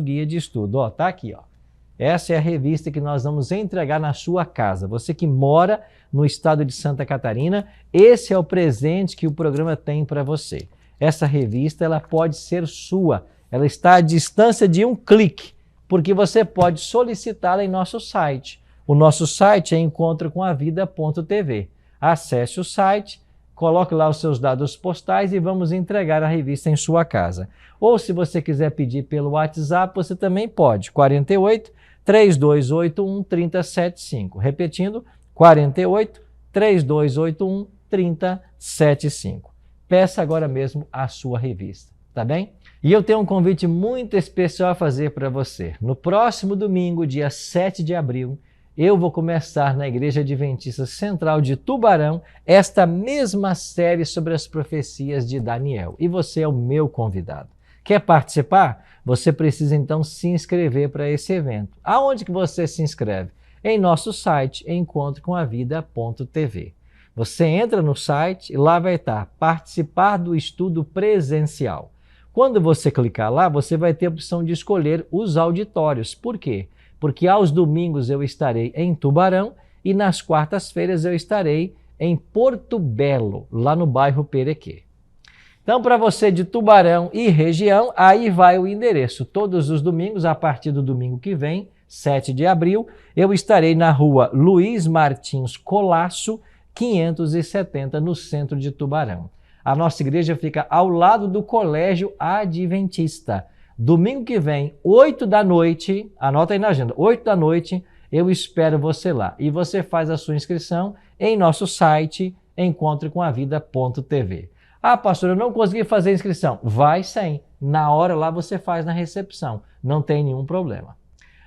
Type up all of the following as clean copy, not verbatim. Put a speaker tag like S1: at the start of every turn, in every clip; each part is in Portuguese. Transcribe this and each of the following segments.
S1: guia de estudo. Ó, tá aqui, ó. Essa é a revista que nós vamos entregar na sua casa. Você que mora no estado de Santa Catarina, esse é o presente que o programa tem para você. Essa revista, ela pode ser sua. Ela está à distância de um clique, porque você pode solicitá-la em nosso site. O nosso site é encontrocomavida.tv. Acesse o site, coloque lá os seus dados postais e vamos entregar a revista em sua casa. Ou se você quiser pedir pelo WhatsApp, você também pode. 48 3281 3075. Repetindo, 48 3281 3075. Peça agora mesmo a sua revista, tá bem? E eu tenho um convite muito especial a fazer para você. No próximo domingo, dia 7 de abril, eu vou começar na Igreja Adventista Central de Tubarão esta mesma série sobre as profecias de Daniel. E você é o meu convidado. Quer participar? Você precisa então se inscrever para esse evento. Aonde que você se inscreve? Em nosso site, encontrocomavida.tv. Você entra no site e lá vai estar participar do estudo presencial. Quando você clicar lá, você vai ter a opção de escolher os auditórios. Por quê? Porque aos domingos eu estarei em Tubarão e nas quartas-feiras eu estarei em Porto Belo, lá no bairro Perequê. Então, para você de Tubarão e região, aí vai o endereço. Todos os domingos, a partir do domingo que vem, 7 de abril, eu estarei na rua Luiz Martins Colasso, 570, no centro de Tubarão. A nossa igreja fica ao lado do Colégio Adventista. Domingo que vem, 8 da noite, anota aí na agenda, 8 da noite, eu espero você lá. E você faz a sua inscrição em nosso site, encontrocomavida.tv. Ah, pastor, eu não consegui fazer a inscrição. Vai sim, na hora lá você faz na recepção, não tem nenhum problema.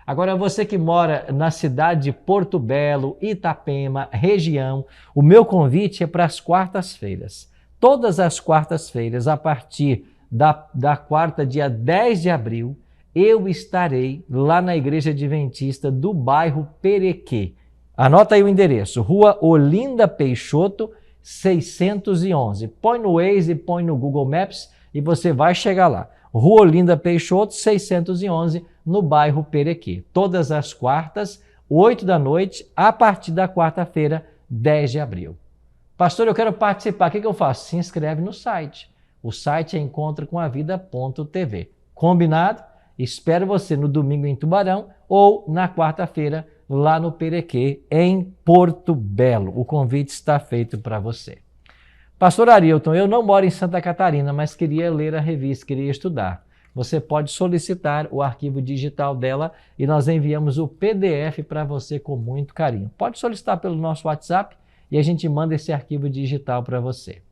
S1: Agora, você que mora na cidade de Porto Belo, Itapema, região, o meu convite é para as quartas-feiras. Todas as quartas-feiras, a partir da quarta, dia 10 de abril, eu estarei lá na Igreja Adventista do bairro Perequê. Anota aí o endereço, Rua Olinda Peixoto, 611. Põe no Waze, põe no Google Maps e você vai chegar lá. Rua Olinda Peixoto, 611, no bairro Perequê. Todas as quartas, 8 da noite, a partir da quarta-feira, 10 de abril. Pastor, eu quero participar, o que eu faço? Se inscreve no site. O site é encontrocomavida.tv. Combinado? Espero você no domingo em Tubarão ou na quarta-feira lá no Perequê, em Porto Belo. O convite está feito para você. Pastor Arilton, eu não moro em Santa Catarina, mas queria ler a revista, queria estudar. Você pode solicitar o arquivo digital dela e nós enviamos o PDF para você com muito carinho. Pode solicitar pelo nosso WhatsApp e a gente manda esse arquivo digital para você.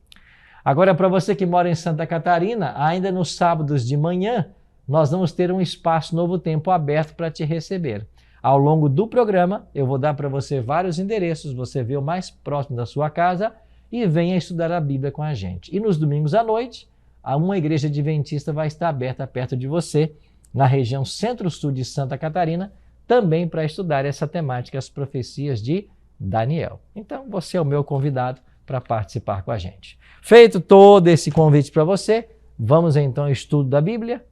S1: Agora, para você que mora em Santa Catarina, ainda nos sábados de manhã, nós vamos ter um espaço Novo Tempo aberto para te receber. Ao longo do programa, eu vou dar para você vários endereços, você vê o mais próximo da sua casa e venha estudar a Bíblia com a gente. E nos domingos à noite, uma igreja adventista vai estar aberta perto de você, na região centro-sul de Santa Catarina, também para estudar essa temática, as profecias de Daniel. Então, você é o meu convidado para participar com a gente. Feito todo esse convite para você, vamos então ao estudo da Bíblia.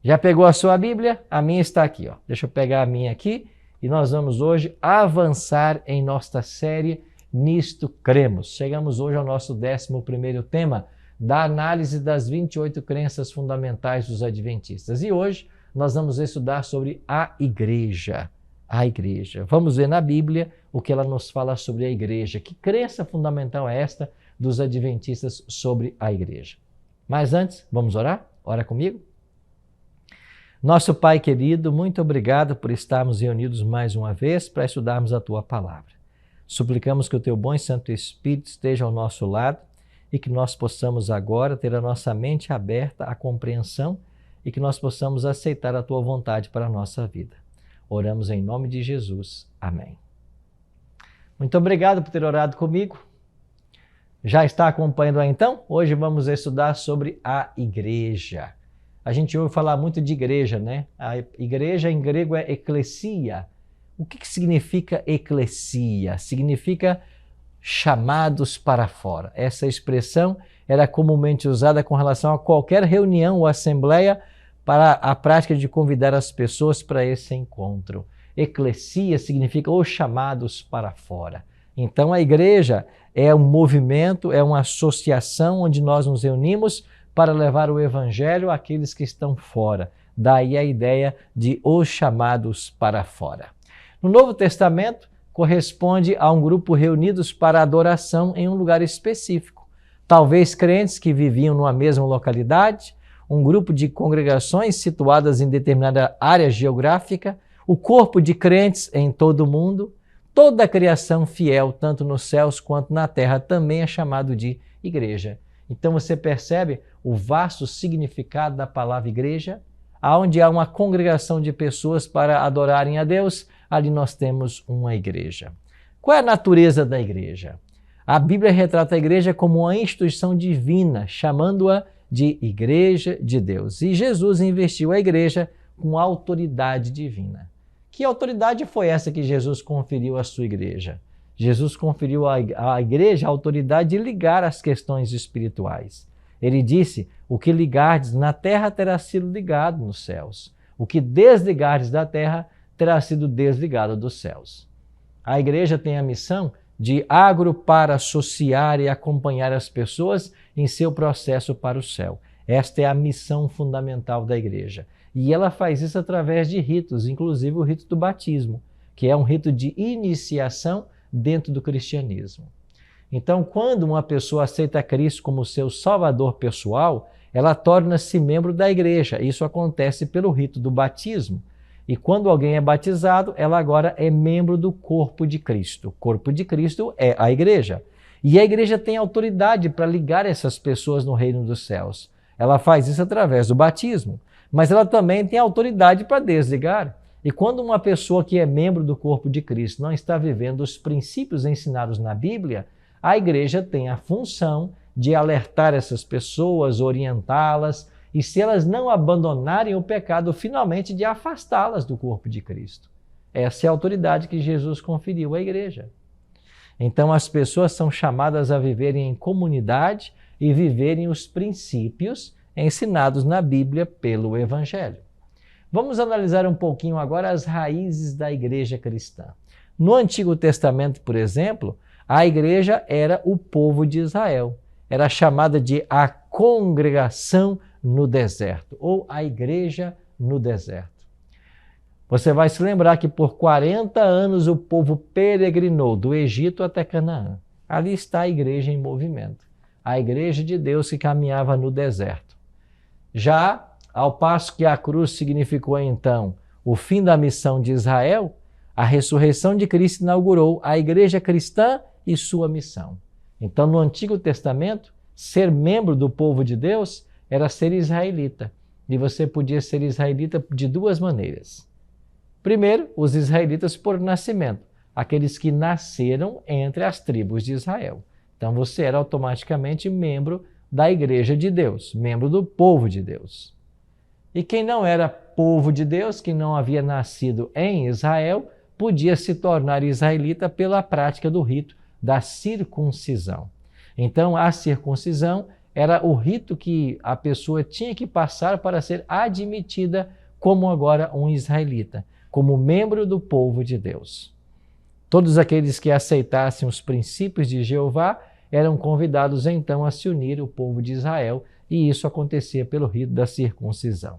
S1: Já pegou a sua Bíblia? A minha está aqui, ó. Deixa eu pegar a minha aqui e nós vamos hoje avançar em nossa série Nisto Cremos. Chegamos hoje ao nosso 11º tema da análise das 28 crenças fundamentais dos adventistas. E hoje nós vamos estudar sobre a igreja. A igreja. Vamos ver na Bíblia o que ela nos fala sobre a igreja. Que crença fundamental é esta dos adventistas sobre a igreja? Mas antes, vamos orar? Ora comigo. Nosso Pai querido, muito obrigado por estarmos reunidos mais uma vez para estudarmos a Tua Palavra. Suplicamos que o Teu bom e Santo Espírito esteja ao nosso lado e que nós possamos agora ter a nossa mente aberta à compreensão e que nós possamos aceitar a Tua vontade para a nossa vida. Oramos em nome de Jesus. Amém. Muito obrigado por ter orado comigo. Já está acompanhando aí então? Hoje vamos estudar sobre a igreja. A gente ouve falar muito de igreja, né? A igreja em grego é eklesia. O que significa eklesia? Significa chamados para fora. Essa expressão era comumente usada com relação a qualquer reunião ou assembleia para a prática de convidar as pessoas para esse encontro. Eclesia significa os chamados para fora. Então a igreja é um movimento, é uma associação onde nós nos reunimos para levar o evangelho àqueles que estão fora. Daí a ideia de os chamados para fora. No Novo Testamento, corresponde a um grupo reunidos para adoração em um lugar específico. Talvez crentes que viviam numa mesma localidade, um grupo de congregações situadas em determinada área geográfica, o corpo de crentes em todo o mundo, toda a criação fiel, tanto nos céus quanto na terra, também é chamado de igreja. Então você percebe o vasto significado da palavra igreja? Onde há uma congregação de pessoas para adorarem a Deus, ali nós temos uma igreja. Qual é a natureza da igreja? A Bíblia retrata a igreja como uma instituição divina, chamando-a de igreja de Deus. E Jesus investiu a igreja com autoridade divina. Que autoridade foi essa que Jesus conferiu à sua igreja? Jesus conferiu à igreja a autoridade de ligar as questões espirituais. Ele disse: o que ligardes na terra terá sido ligado nos céus. O que desligardes da terra terá sido desligado dos céus. A igreja tem a missão de agrupar, associar e acompanhar as pessoas em seu processo para o céu. Esta é a missão fundamental da igreja. E ela faz isso através de ritos, inclusive o rito do batismo, que é um rito de iniciação dentro do cristianismo. Então, quando uma pessoa aceita Cristo como seu salvador pessoal, ela torna-se membro da igreja. Isso acontece pelo rito do batismo. E quando alguém é batizado, ela agora é membro do corpo de Cristo. O corpo de Cristo é a igreja. E a igreja tem autoridade para ligar essas pessoas no reino dos céus. Ela faz isso através do batismo. Mas ela também tem autoridade para desligar. E quando uma pessoa que é membro do corpo de Cristo não está vivendo os princípios ensinados na Bíblia, a igreja tem a função de alertar essas pessoas, orientá-las, e se elas não abandonarem o pecado, finalmente de afastá-las do corpo de Cristo. Essa é a autoridade que Jesus conferiu à igreja. Então as pessoas são chamadas a viverem em comunidade e viverem os princípios ensinados na Bíblia pelo Evangelho. Vamos analisar um pouquinho agora as raízes da igreja cristã. No Antigo Testamento, por exemplo, a igreja era o povo de Israel. Era chamada de a congregação no deserto, ou a igreja no deserto. Você vai se lembrar que por 40 anos o povo peregrinou do Egito até Canaã. Ali está a igreja em movimento. A igreja de Deus que caminhava no deserto. Já ao passo que a cruz significou então o fim da missão de Israel, a ressurreição de Cristo inaugurou a igreja cristã e sua missão. Então, no Antigo Testamento, ser membro do povo de Deus era ser israelita. E você podia ser israelita de duas maneiras. Primeiro, os israelitas por nascimento, aqueles que nasceram entre as tribos de Israel. Então, você era automaticamente membro da igreja de Deus, membro do povo de Deus. E quem não era povo de Deus, que não havia nascido em Israel, podia se tornar israelita pela prática do rito da circuncisão. Então, a circuncisão era o rito que a pessoa tinha que passar para ser admitida como agora um israelita, como membro do povo de Deus. Todos aqueles que aceitassem os princípios de Jeová eram convidados então a se unir ao povo de Israel, e isso acontecia pelo rito da circuncisão.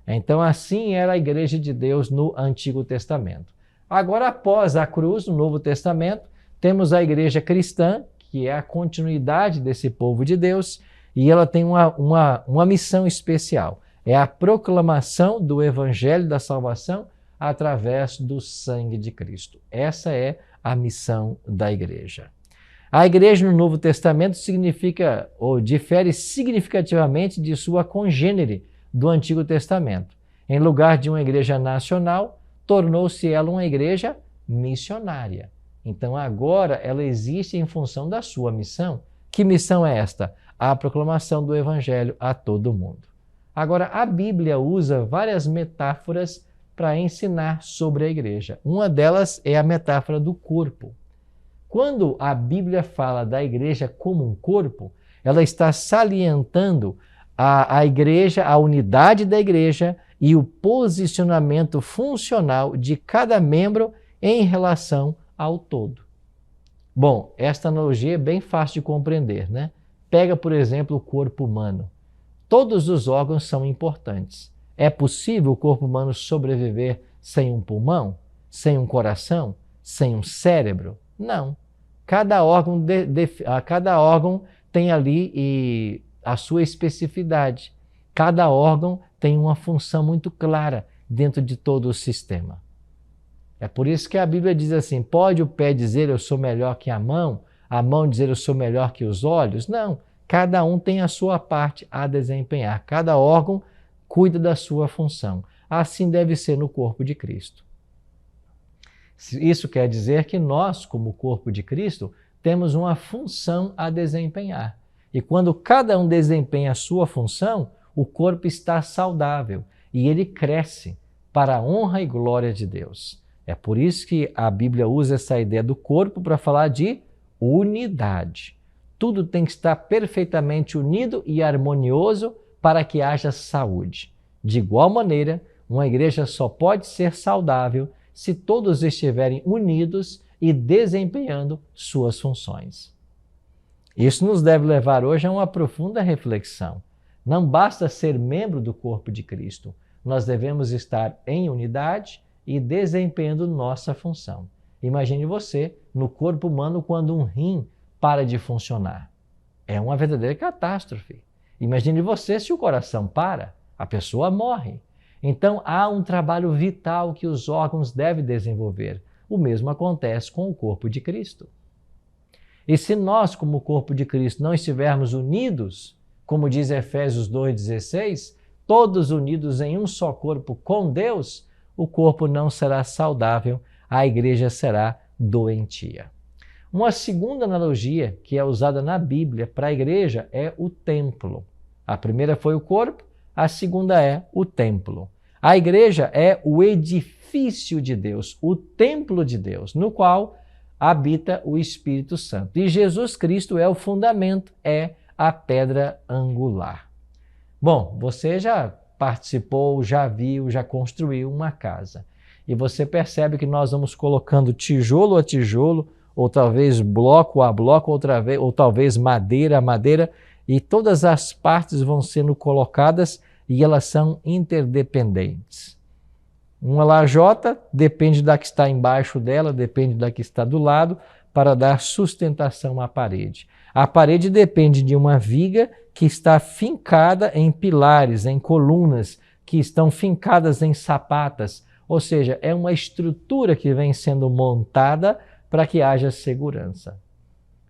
S1: Então, assim era a igreja de Deus no Antigo Testamento. Agora, após a cruz, no Novo Testamento, temos a igreja cristã, que é a continuidade desse povo de Deus, e ela tem uma missão especial. É a proclamação do Evangelho da salvação através do sangue de Cristo. Essa é a missão da igreja. A igreja no Novo Testamento significa, ou difere significativamente de sua congênere do Antigo Testamento. Em lugar de uma igreja nacional, tornou-se ela uma igreja missionária. Então agora ela existe em função da sua missão. Que missão é esta? A proclamação do Evangelho a todo mundo. Agora, a Bíblia usa várias metáforas para ensinar sobre a igreja. Uma delas é a metáfora do corpo. Quando a Bíblia fala da igreja como um corpo, ela está salientando a igreja, a unidade da igreja e o posicionamento funcional de cada membro em relação ao todo. Bom, esta analogia é bem fácil de compreender, né? Pega, por exemplo, o corpo humano. Todos os órgãos são importantes. É possível o corpo humano sobreviver sem um pulmão, sem um coração, sem um cérebro? Não. Cada órgão tem ali a sua especificidade. Cada órgão tem uma função muito clara dentro de todo o sistema. É por isso que a Bíblia diz assim, pode o pé dizer eu sou melhor que a mão dizer eu sou melhor que os olhos? Não, cada um tem a sua parte a desempenhar, cada órgão cuida da sua função. Assim deve ser no corpo de Cristo. Isso quer dizer que nós, como corpo de Cristo, temos uma função a desempenhar. E quando cada um desempenha a sua função, o corpo está saudável e ele cresce para a honra e glória de Deus. É por isso que a Bíblia usa essa ideia do corpo para falar de unidade. Tudo tem que estar perfeitamente unido e harmonioso para que haja saúde. De igual maneira, uma igreja só pode ser saudável se todos estiverem unidos e desempenhando suas funções. Isso nos deve levar hoje a uma profunda reflexão. Não basta ser membro do corpo de Cristo, nós devemos estar em unidade e desempenhando nossa função. Imagine você no corpo humano quando um rim para de funcionar. É uma verdadeira catástrofe. Imagine você se o coração para, a pessoa morre. Então há um trabalho vital que os órgãos devem desenvolver. O mesmo acontece com o corpo de Cristo. E se nós, como corpo de Cristo, não estivermos unidos, como diz Efésios 2,16, todos unidos em um só corpo com Deus, o corpo não será saudável, a igreja será doentia. Uma segunda analogia que é usada na Bíblia para a igreja é o templo. A primeira foi o corpo, a segunda é o templo. A igreja é o edifício de Deus, o templo de Deus, no qual habita o Espírito Santo. E Jesus Cristo é o fundamento, é a pedra angular. Bom, você já participou, já viu, já construiu uma casa. E você percebe que nós vamos colocando tijolo a tijolo, ou talvez bloco a bloco, ou talvez madeira a madeira, e todas as partes vão sendo colocadas e elas são interdependentes. Uma lajota depende da que está embaixo dela, depende da que está do lado, para dar sustentação à parede. A parede depende de uma viga que está fincada em pilares, em colunas, que estão fincadas em sapatas, ou seja, é uma estrutura que vem sendo montada para que haja segurança.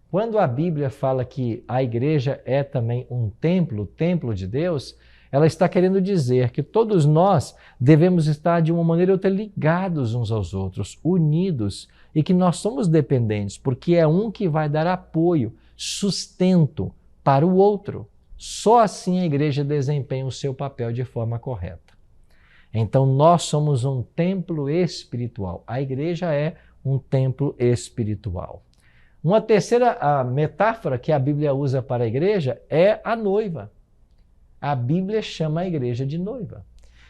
S1: Quando a Bíblia fala que a igreja é também um templo, o templo de Deus, ela está querendo dizer que todos nós devemos estar de uma maneira ou outra ligados uns aos outros, unidos, e que nós somos dependentes, porque é um que vai dar apoio, sustento para o outro. Só assim a igreja desempenha o seu papel de forma correta. Então nós somos um templo espiritual. A igreja é um templo espiritual. Uma terceira metáfora que a Bíblia usa para a igreja é a noiva. A Bíblia chama a igreja de noiva.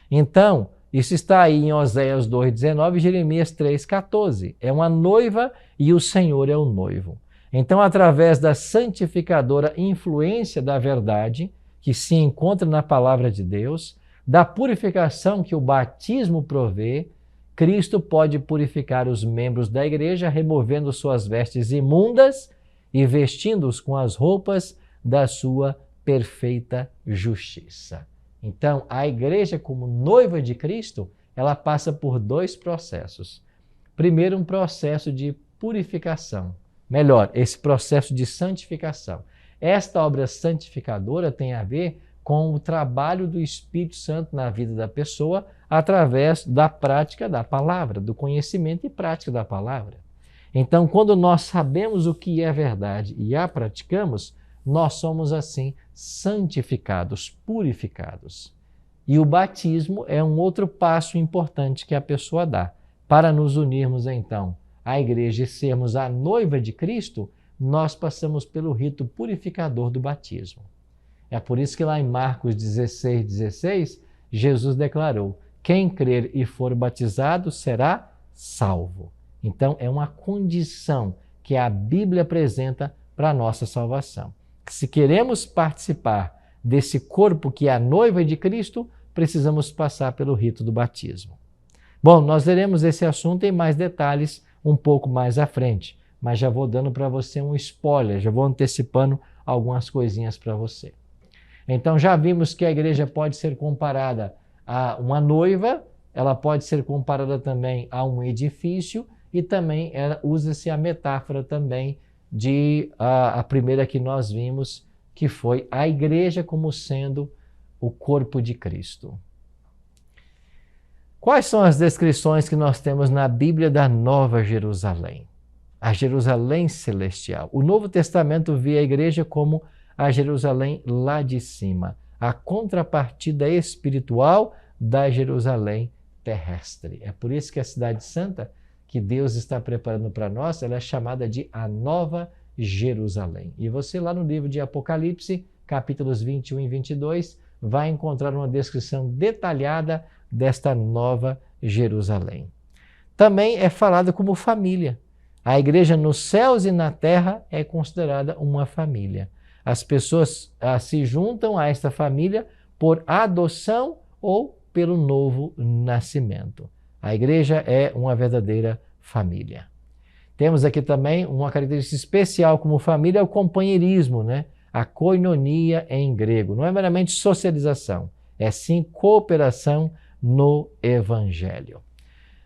S1: Então, isso está aí em Oséias 2,19 e Jeremias 3,14. É uma noiva e o Senhor é o noivo. Então, através da santificadora influência da verdade, que se encontra na palavra de Deus, da purificação que o batismo provê, Cristo pode purificar os membros da igreja, removendo suas vestes imundas e vestindo-os com as roupas da sua perfeita justiça. Então, a igreja, como noiva de Cristo, ela passa por dois processos. Primeiro, um processo de purificação. Melhor, esse processo de santificação. Esta obra santificadora tem a ver com o trabalho do Espírito Santo na vida da pessoa através da prática da palavra, do conhecimento e prática da palavra. Então, quando nós sabemos o que é verdade e a praticamos, nós somos assim santificados, purificados. E o batismo é um outro passo importante que a pessoa dá. Para nos unirmos então à igreja e sermos a noiva de Cristo, nós passamos pelo rito purificador do batismo. É por isso que lá em Marcos 16, Jesus declarou: quem crer e for batizado será salvo. Então, é uma condição que a Bíblia apresenta para a nossa salvação. Se queremos participar desse corpo que é a noiva de Cristo, precisamos passar pelo rito do batismo. Bom, nós veremos esse assunto em mais detalhes um pouco mais à frente, mas já vou dando para você um spoiler, já vou antecipando algumas coisinhas para você. Então, já vimos que a igreja pode ser comparada a uma noiva, ela pode ser comparada também a um edifício e também usa-se a metáfora também de a primeira que nós vimos, que foi a igreja como sendo o corpo de Cristo. Quais são as descrições que nós temos na Bíblia da Nova Jerusalém? A Jerusalém celestial. O Novo Testamento vê a igreja como a Jerusalém lá de cima, a contrapartida espiritual da Jerusalém terrestre. É por isso que a Cidade Santa, que Deus está preparando para nós, ela é chamada de a Nova Jerusalém. E você lá no livro de Apocalipse, capítulos 21 e 22, vai encontrar uma descrição detalhada desta Nova Jerusalém. Também é falado como família. A igreja nos céus e na terra é considerada uma família. As pessoas se juntam a esta família por adoção ou pelo novo nascimento. A igreja é uma verdadeira família. Temos aqui também uma característica especial como família, é o companheirismo, né? A koinonia em grego. Não é meramente socialização, é sim cooperação no evangelho.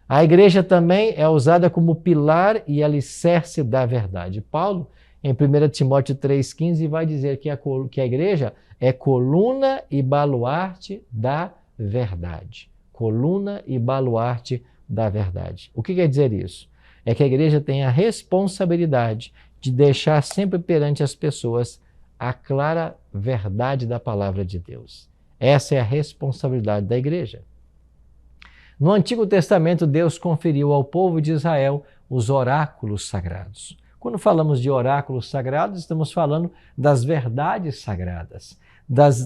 S1: A igreja também é usada como pilar e alicerce da verdade. Paulo, em 1 Timóteo 3,15, vai dizer que a igreja é coluna e baluarte da verdade. Coluna e baluarte da verdade. O que quer dizer isso? É que a igreja tem a responsabilidade de deixar sempre perante as pessoas a clara verdade da palavra de Deus. Essa é a responsabilidade da igreja. No Antigo Testamento, Deus conferiu ao povo de Israel os oráculos sagrados. Quando falamos de oráculos sagrados, estamos falando das verdades sagradas,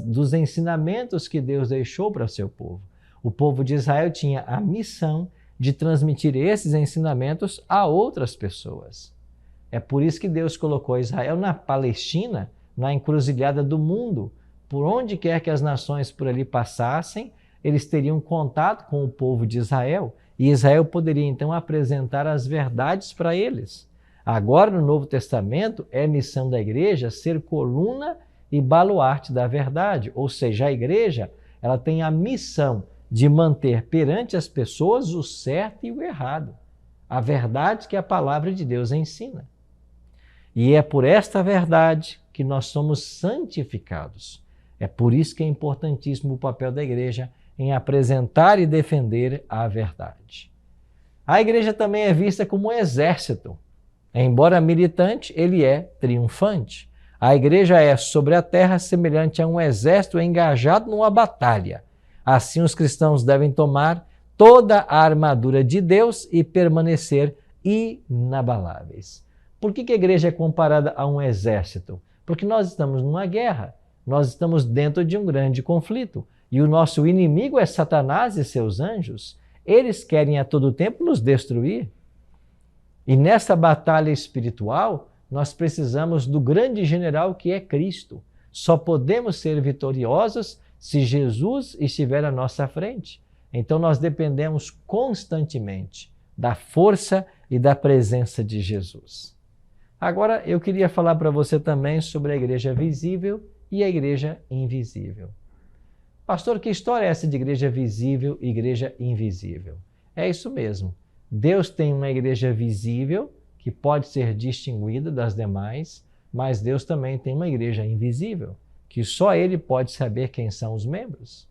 S1: dos ensinamentos que Deus deixou para o seu povo. O povo de Israel tinha a missão de transmitir esses ensinamentos a outras pessoas. É por isso que Deus colocou Israel na Palestina, na encruzilhada do mundo. Por onde quer que as nações por ali passassem, eles teriam contato com o povo de Israel e Israel poderia então apresentar as verdades para eles. Agora, no Novo Testamento, é missão da igreja ser coluna e baluarte da verdade, ou seja, a igreja ela tem a missão de manter perante as pessoas o certo e o errado, a verdade que a palavra de Deus ensina. E é por esta verdade que nós somos santificados. É por isso que é importantíssimo o papel da igreja em apresentar e defender a verdade. A igreja também é vista como um exército. Embora militante, ele é triunfante. A igreja é sobre a terra semelhante a um exército engajado numa batalha. Assim, os cristãos devem tomar toda a armadura de Deus e permanecer inabaláveis. Por que a igreja é comparada a um exército? Porque nós estamos numa guerra, nós estamos dentro de um grande conflito. E o nosso inimigo é Satanás e seus anjos. Eles querem a todo tempo nos destruir. E nessa batalha espiritual, nós precisamos do grande general que é Cristo. Só podemos ser vitoriosos se Jesus estiver à nossa frente. Então nós dependemos constantemente da força e da presença de Jesus. Agora eu queria falar para você também sobre a igreja visível e a igreja invisível. Pastor, que história é essa de igreja visível e igreja invisível? É isso mesmo. Deus tem uma igreja visível que pode ser distinguida das demais, mas Deus também tem uma igreja invisível, que só Ele pode saber quem são os membros.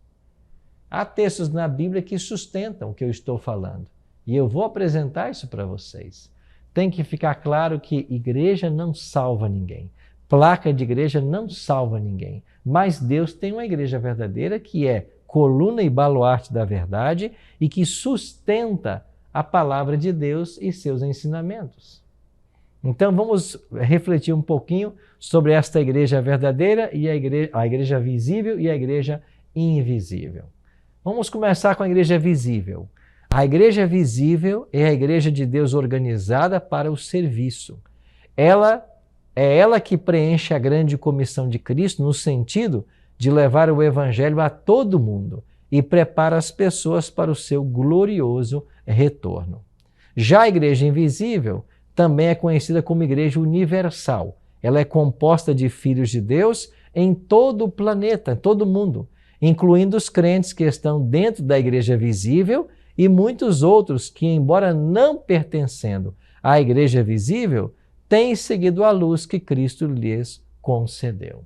S1: Há textos na Bíblia que sustentam o que eu estou falando, e eu vou apresentar isso para vocês. Tem que ficar claro que igreja não salva ninguém. Placa de igreja não salva ninguém, mas Deus tem uma igreja verdadeira que é coluna e baluarte da verdade e que sustenta a palavra de Deus e seus ensinamentos. Então vamos refletir um pouquinho sobre esta igreja verdadeira e a igreja visível e a igreja invisível. Vamos começar com a igreja visível. A igreja visível é a igreja de Deus organizada para o serviço. Ela que preenche a grande comissão de Cristo no sentido de levar o evangelho a todo mundo e prepara as pessoas para o seu glorioso retorno. Já a igreja invisível também é conhecida como igreja universal. Ela é composta de filhos de Deus em todo o planeta, em todo o mundo, incluindo os crentes que estão dentro da igreja visível e muitos outros que, embora não pertencendo à igreja visível, têm seguido a luz que Cristo lhes concedeu.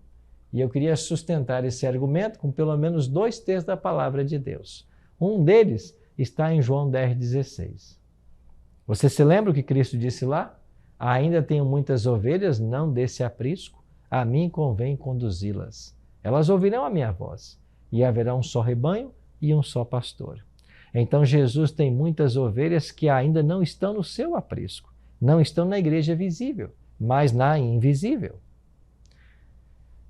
S1: E eu queria sustentar esse argumento com pelo menos 2 textos da palavra de Deus. Um deles está em João 10,16. Você se lembra o que Cristo disse lá? Ainda tenho muitas ovelhas, não desse aprisco, a mim convém conduzi-las. Elas ouvirão a minha voz, e haverá um só rebanho e um só pastor. Então Jesus tem muitas ovelhas que ainda não estão no seu aprisco, não estão na igreja visível, mas na invisível.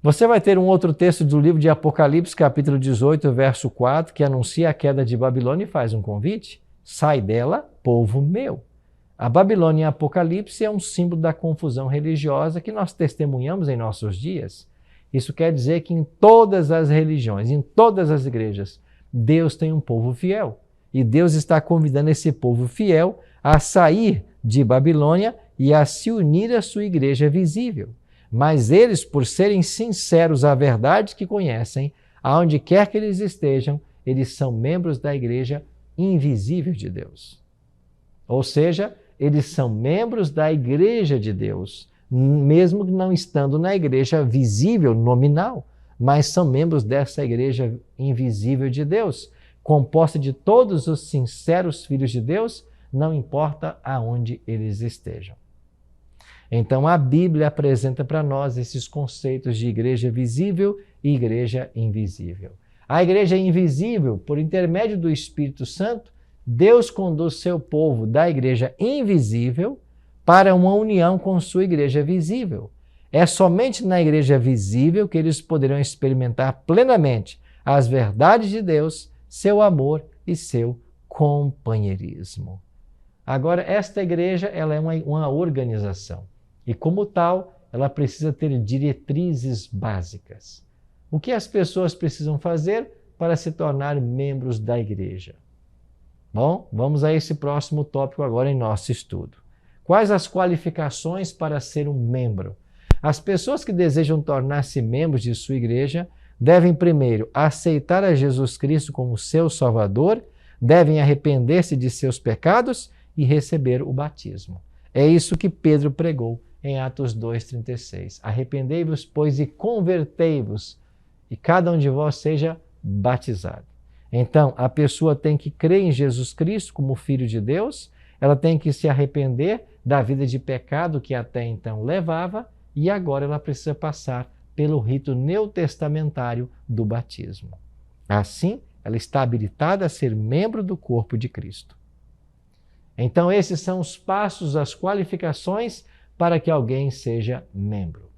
S1: Você vai ter um outro texto do livro de Apocalipse, capítulo 18, verso 4, que anuncia a queda de Babilônia e faz um convite. Sai dela, povo meu. A Babilônia em Apocalipse é um símbolo da confusão religiosa que nós testemunhamos em nossos dias. Isso quer dizer que em todas as religiões, em todas as igrejas, Deus tem um povo fiel. E Deus está convidando esse povo fiel a sair de Babilônia e a se unir à sua igreja visível. Mas eles, por serem sinceros à verdade que conhecem, aonde quer que eles estejam, eles são membros da igreja invisível de Deus. Ou seja, eles são membros da igreja de Deus, mesmo não estando na igreja visível, nominal, mas são membros dessa igreja invisível de Deus, composta de todos os sinceros filhos de Deus, não importa aonde eles estejam. Então a Bíblia apresenta para nós esses conceitos de igreja visível e igreja invisível. A igreja invisível, por intermédio do Espírito Santo, Deus conduz seu povo da igreja invisível para uma união com sua igreja visível. É somente na igreja visível que eles poderão experimentar plenamente as verdades de Deus, seu amor e seu companheirismo. Agora, esta igreja ela é uma organização e, como tal, ela precisa ter diretrizes básicas. O que as pessoas precisam fazer para se tornar membros da igreja? Bom, vamos a esse próximo tópico agora em nosso estudo. Quais as qualificações para ser um membro? As pessoas que desejam tornar-se membros de sua igreja devem primeiro aceitar a Jesus Cristo como seu Salvador, devem arrepender-se de seus pecados e receber o batismo. É isso que Pedro pregou em Atos 2,36. Arrependei-vos, pois, e convertei-vos, e cada um de vós seja batizado. Então, a pessoa tem que crer em Jesus Cristo como Filho de Deus, ela tem que se arrepender da vida de pecado que até então levava, e agora ela precisa passar pelo rito neotestamentário do batismo. Assim, ela está habilitada a ser membro do corpo de Cristo. Então, esses são os passos, as qualificações para que alguém seja membro.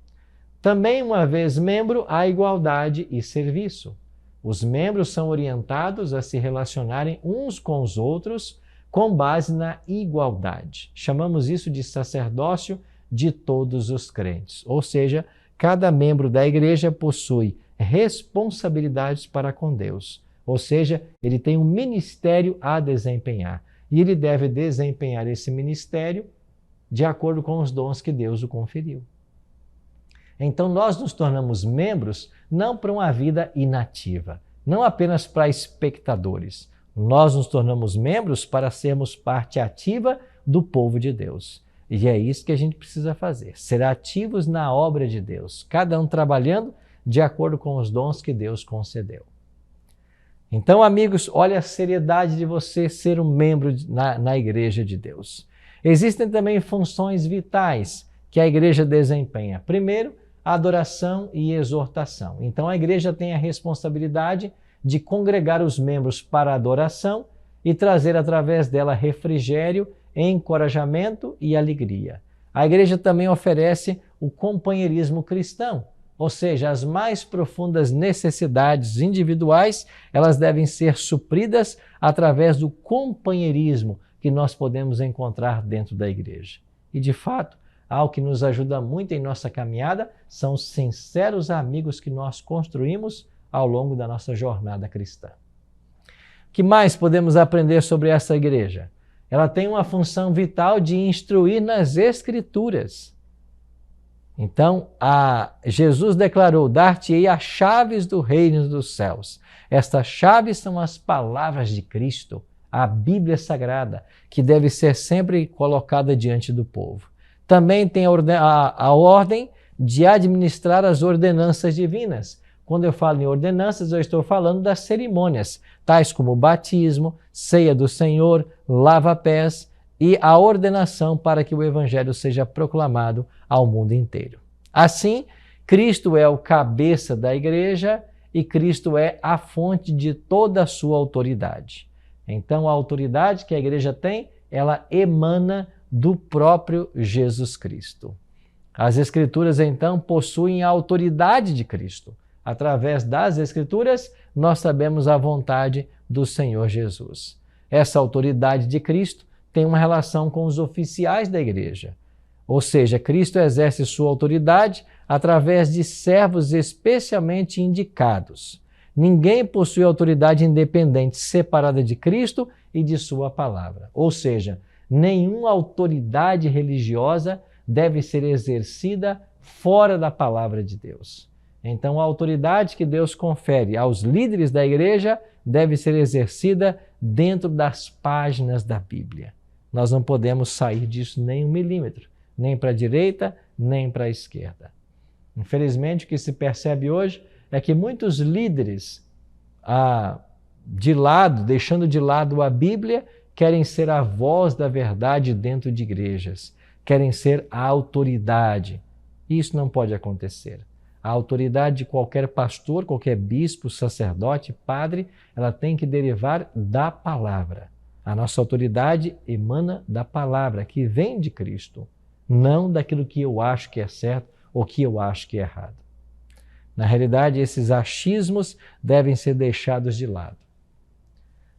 S1: Também, uma vez membro, há igualdade e serviço. Os membros são orientados a se relacionarem uns com os outros com base na igualdade. Chamamos isso de sacerdócio de todos os crentes. Ou seja, cada membro da igreja possui responsabilidades para com Deus. Ou seja, ele tem um ministério a desempenhar. E ele deve desempenhar esse ministério de acordo com os dons que Deus o conferiu. Então, nós nos tornamos membros não para uma vida inativa, não apenas para espectadores. Nós nos tornamos membros para sermos parte ativa do povo de Deus. E é isso que a gente precisa fazer, ser ativos na obra de Deus, cada um trabalhando de acordo com os dons que Deus concedeu. Então, amigos, olha a seriedade de você ser um membro na igreja de Deus. Existem também funções vitais que a igreja desempenha. Primeiro, adoração e exortação. Então, a igreja tem a responsabilidade de congregar os membros para a adoração e trazer através dela refrigério, encorajamento e alegria. A igreja também oferece o companheirismo cristão, ou seja, as mais profundas necessidades individuais, elas devem ser supridas através do companheirismo que nós podemos encontrar dentro da igreja. E, de fato, algo que nos ajuda muito em nossa caminhada são os sinceros amigos que nós construímos ao longo da nossa jornada cristã. O que mais podemos aprender sobre essa igreja? Ela tem uma função vital de instruir nas Escrituras. Então, Jesus declarou: dar-te-ei as chaves do reino dos céus. Estas chaves são as palavras de Cristo, a Bíblia Sagrada, que deve ser sempre colocada diante do povo. Também tem a ordem de administrar as ordenanças divinas. Quando eu falo em ordenanças, eu estou falando das cerimônias, tais como o batismo, ceia do Senhor, lava-pés e a ordenação para que o Evangelho seja proclamado ao mundo inteiro. Assim, Cristo é o cabeça da igreja e Cristo é a fonte de toda a sua autoridade. Então, a autoridade que a igreja tem, ela emana do próprio Jesus Cristo. As Escrituras, então, possuem a autoridade de Cristo. Através das Escrituras, nós sabemos a vontade do Senhor Jesus. Essa autoridade de Cristo tem uma relação com os oficiais da igreja. Ou seja, Cristo exerce sua autoridade através de servos especialmente indicados. Ninguém possui autoridade independente, separada de Cristo e de sua palavra. Ou seja, nenhuma autoridade religiosa deve ser exercida fora da palavra de Deus. Então, a autoridade que Deus confere aos líderes da igreja deve ser exercida dentro das páginas da Bíblia. Nós não podemos sair disso nem 1 milímetro, nem para a direita, nem para a esquerda. Infelizmente, o que se percebe hoje é que muitos líderes, deixando de lado a Bíblia, querem ser a voz da verdade dentro de igrejas, querem ser a autoridade. Isso não pode acontecer. A autoridade de qualquer pastor, qualquer bispo, sacerdote, padre, ela tem que derivar da palavra. A nossa autoridade emana da palavra, que vem de Cristo, não daquilo que eu acho que é certo ou que eu acho que é errado. Na realidade, esses achismos devem ser deixados de lado.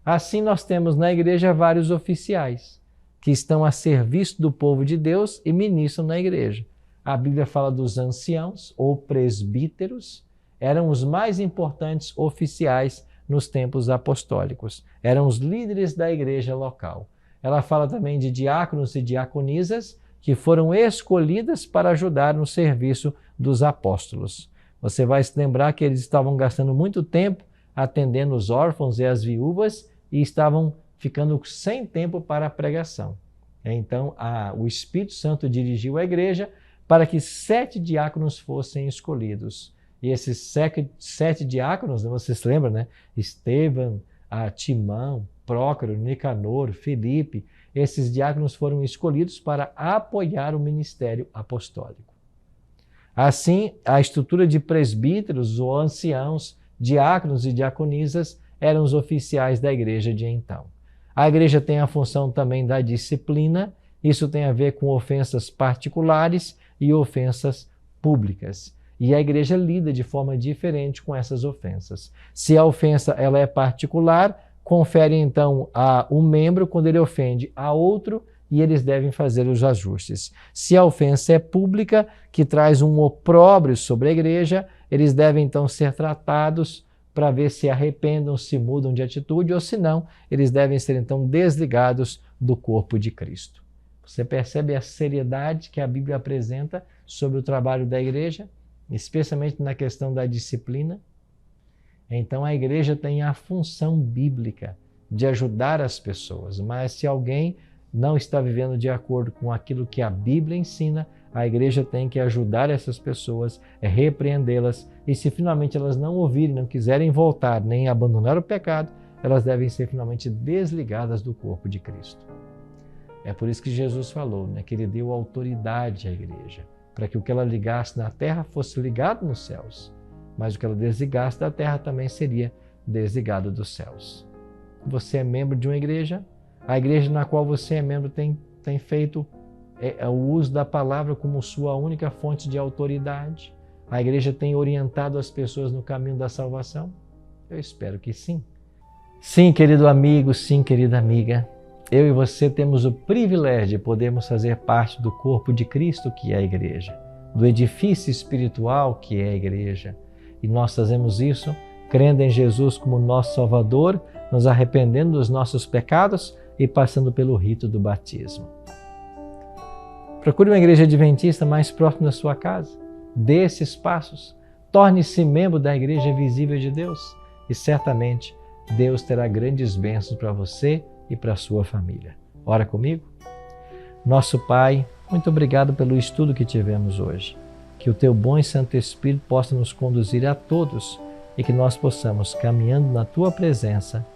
S1: Assim, nós temos na igreja vários oficiais que estão a serviço do povo de Deus e ministram na igreja. A Bíblia fala dos anciãos ou presbíteros, eram os mais importantes oficiais nos tempos apostólicos, eram os líderes da igreja local. Ela fala também de diáconos e diaconisas que foram escolhidas para ajudar no serviço dos apóstolos. Você vai se lembrar que eles estavam gastando muito tempo atendendo os órfãos e as viúvas e estavam ficando sem tempo para a pregação. Então, o Espírito Santo dirigiu a igreja para que 7 diáconos fossem escolhidos. E esses 7 diáconos, você se lembra, né? Estevão, Timão, Prócoro, Nicanor, Filipe, esses diáconos foram escolhidos para apoiar o ministério apostólico. Assim, a estrutura de presbíteros ou anciãos, diáconos e diaconisas eram os oficiais da igreja de então. A igreja tem a função também da disciplina, isso tem a ver com ofensas particulares e ofensas públicas. E a igreja lida de forma diferente com essas ofensas. Se a ofensa ela é particular, confere então a um membro quando ele ofende a outro e eles devem fazer os ajustes. Se a ofensa é pública, que traz um opróbrio sobre a igreja, eles devem então ser tratados para ver se arrependam, se mudam de atitude, ou se não, eles devem ser então desligados do corpo de Cristo. Você percebe a seriedade que a Bíblia apresenta sobre o trabalho da igreja, especialmente na questão da disciplina? Então a igreja tem a função bíblica de ajudar as pessoas, mas se alguém não está vivendo de acordo com aquilo que a Bíblia ensina, a igreja tem que ajudar essas pessoas, repreendê-las, e se finalmente elas não ouvirem, não quiserem voltar, nem abandonar o pecado, elas devem ser finalmente desligadas do corpo de Cristo. É por isso que Jesus falou, né, que ele deu autoridade à igreja, para que o que ela ligasse na terra fosse ligado nos céus, mas o que ela desligasse da terra também seria desligado dos céus. Você é membro de uma igreja, a igreja na qual você é membro tem feito o uso da palavra como sua única fonte de autoridade? A igreja tem orientado as pessoas no caminho da salvação? Eu espero que sim. Sim, querido amigo, sim, querida amiga. Eu e você temos o privilégio de podermos fazer parte do corpo de Cristo, que é a igreja, do edifício espiritual, que é a igreja. E nós fazemos isso crendo em Jesus como nosso Salvador, nos arrependendo dos nossos pecados e passando pelo rito do batismo. Procure uma igreja adventista mais próxima da sua casa. Dê esses passos. Torne-se membro da Igreja Visível de Deus e certamente Deus terá grandes bênçãos para você e para a sua família. Ora comigo? Nosso Pai, muito obrigado pelo estudo que tivemos hoje. Que o Teu bom e Santo Espírito possa nos conduzir a todos e que nós possamos, caminhando na Tua presença,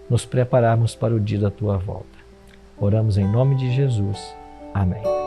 S1: nos prepararmos para o dia da Tua volta. Oramos em nome de Jesus. Amém.